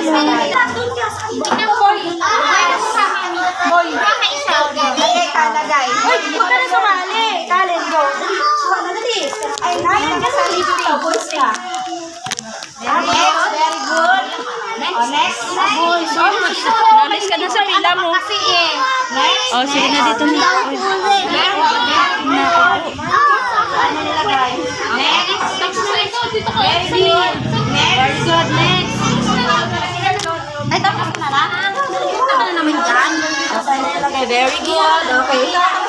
mo. Boy. Lagay ka, lagay. Uy, huwag ka na sumali. Talent go. Ay, nayan ka sa lipstick. Boys ka. Next, very good. Oh, next. Boys. Nalis ka na sa pila mo. Next. Oh, sige na dito na. Uy. Ano nilagay? Next. Very good. Very good. Next. Ay, tapos na lang. Tapos na naman dyan. Very good. Okay.